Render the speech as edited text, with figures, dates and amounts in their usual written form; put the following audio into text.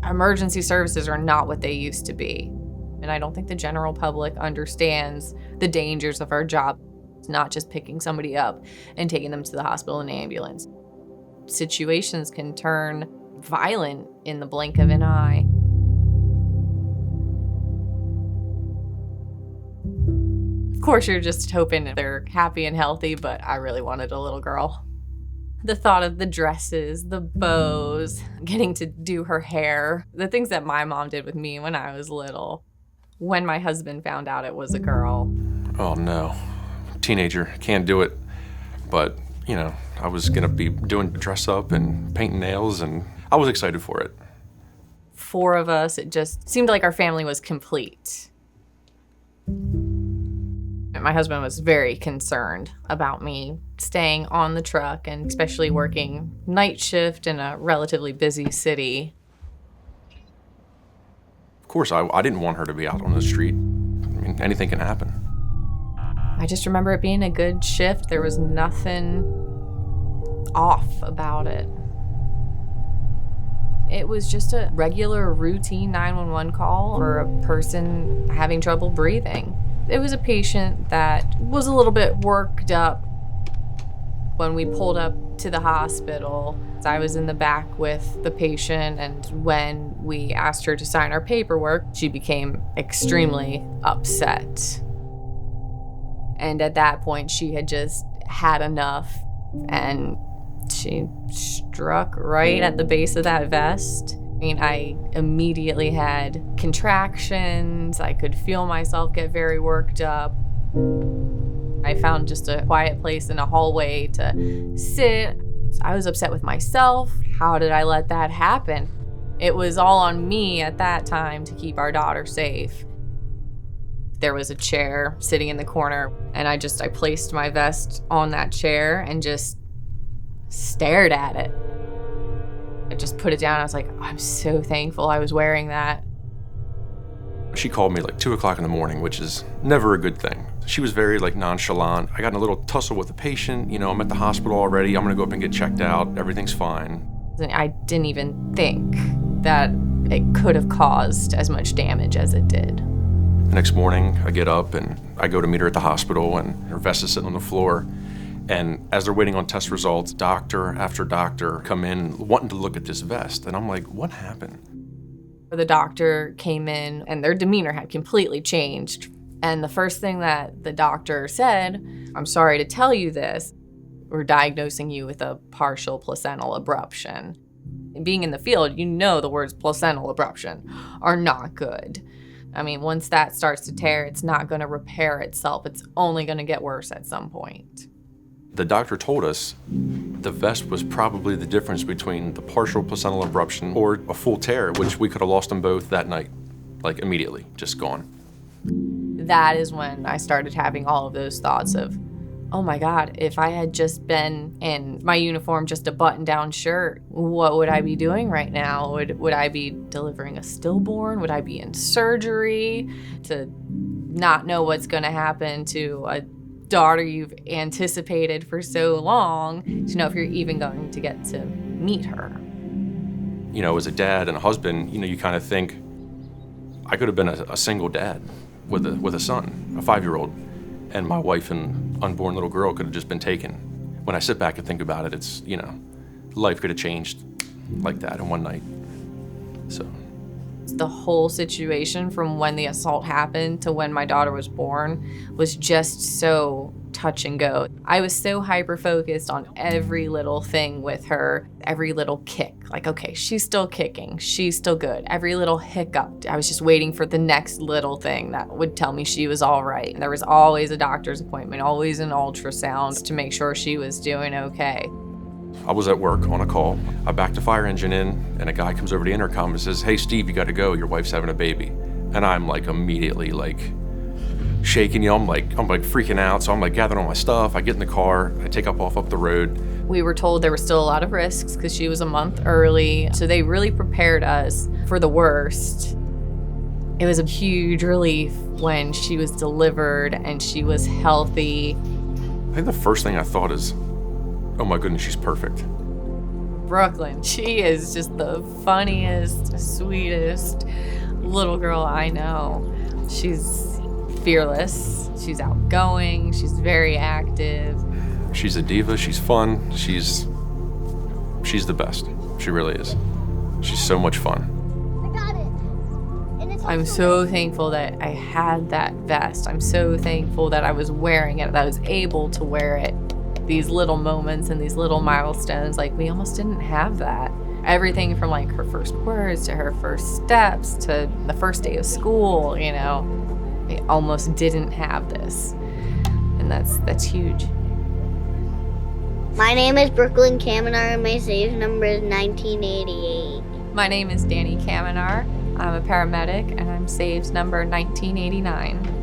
Emergency services are not what they used to be. And I don't think the general public understands the dangers of our job. It's not just picking somebody up and taking them to the hospital in an ambulance. Situations can turn violent in the blink of an eye. Of course, you're just hoping they're happy and healthy, but I really wanted a little girl. The thought of the dresses, the bows, getting to do her hair, the things that my mom did with me when I was little. When my husband found out it was a girl. Oh no, teenager, can't do it. But, you know, I was gonna be doing dress up and painting nails, and I was excited for it. 4 of us, it just seemed like our family was complete. My husband was very concerned about me staying on the truck and especially working night shift in a relatively busy city. Of course, I didn't want her to be out on the street. I mean, anything can happen. I just remember it being a good shift. There was nothing off about it. It was just a regular routine 911 call for a person having trouble breathing. It was a patient that was a little bit worked up. When we pulled up to the hospital, I was in the back with the patient, and when we asked her to sign our paperwork, she became extremely upset. And at that point, she had just had enough, and she struck right at the base of that vest. I mean, I immediately had contractions. I could feel myself get very worked up. I found just a quiet place in a hallway to sit. I was upset with myself. How did I let that happen? It was all on me at that time to keep our daughter safe. There was a chair sitting in the corner, and I placed my vest on that chair and just stared at it. I just put it down. I was like, I'm so thankful I was wearing that. She called me like 2 o'clock in the morning, which is never a good thing. She was very like nonchalant. I got in a little tussle with the patient. You know, I'm at the hospital already. I'm gonna go up and get checked out. Everything's fine. I didn't even think that it could have caused as much damage as it did. The next morning, I get up and I go to meet her at the hospital, and her vest is sitting on the floor. And as they're waiting on test results, doctor after doctor come in wanting to look at this vest. And I'm like, what happened? The doctor came in and their demeanor had completely changed. And the first thing that the doctor said, I'm sorry to tell you this, we're diagnosing you with a partial placental abruption. And being in the field, you know the words placental abruption are not good. I mean, once that starts to tear, it's not gonna repair itself. It's only gonna get worse at some point. The doctor told us the vest was probably the difference between the partial placental abruption or a full tear, which we could have lost them both that night, like immediately, just gone. That is when I started having all of those thoughts of, oh my God, if I had just been in my uniform, just a button-down shirt, what would I be doing right now? Would I be delivering a stillborn? Would I be in surgery? To not know what's gonna happen to a daughter you've anticipated for so long, to know if you're even going to get to meet her. You know, as a dad and a husband, you know, you kind of think, I could have been a single dad with a son, a 5-year-old, and my wife and unborn little girl could have just been taken. When I sit back and think about it, it's, you know, life could have changed like that in one night, so. The whole situation from when the assault happened to when my daughter was born was just so touch and go. I was so hyper-focused on every little thing with her, every little kick. Like, okay, she's still kicking, she's still good. Every little hiccup, I was just waiting for the next little thing that would tell me she was all right. And there was always a doctor's appointment, always an ultrasound to make sure she was doing okay. I was at work on a call. I backed the fire engine in, and a guy comes over the intercom and says, hey, Steve, you gotta go, your wife's having a baby. And I'm like immediately like shaking, you know, I'm like freaking out. So I'm like gathering all my stuff. I get in the car, I take off up the road. We were told there were still a lot of risks because she was a month early. So they really prepared us for the worst. It was a huge relief when she was delivered and she was healthy. I think the first thing I thought is, oh my goodness, she's perfect. Brooklyn. She is just the funniest, sweetest little girl I know. She's fearless. She's outgoing. She's very active. She's a diva. She's fun. She's the best. She really is. She's so much fun. I'm so thankful that I had that vest. I'm so thankful that I was wearing it, that I was able to wear it. These little moments and these little milestones, like we almost didn't have that. Everything from like her first words to her first steps to the first day of school, you know, we almost didn't have this. And that's huge. My name is Brooklyn Kamenar and my saves number is 1988. My name is Dani Kamenar. I'm a paramedic and I'm saves number 1989.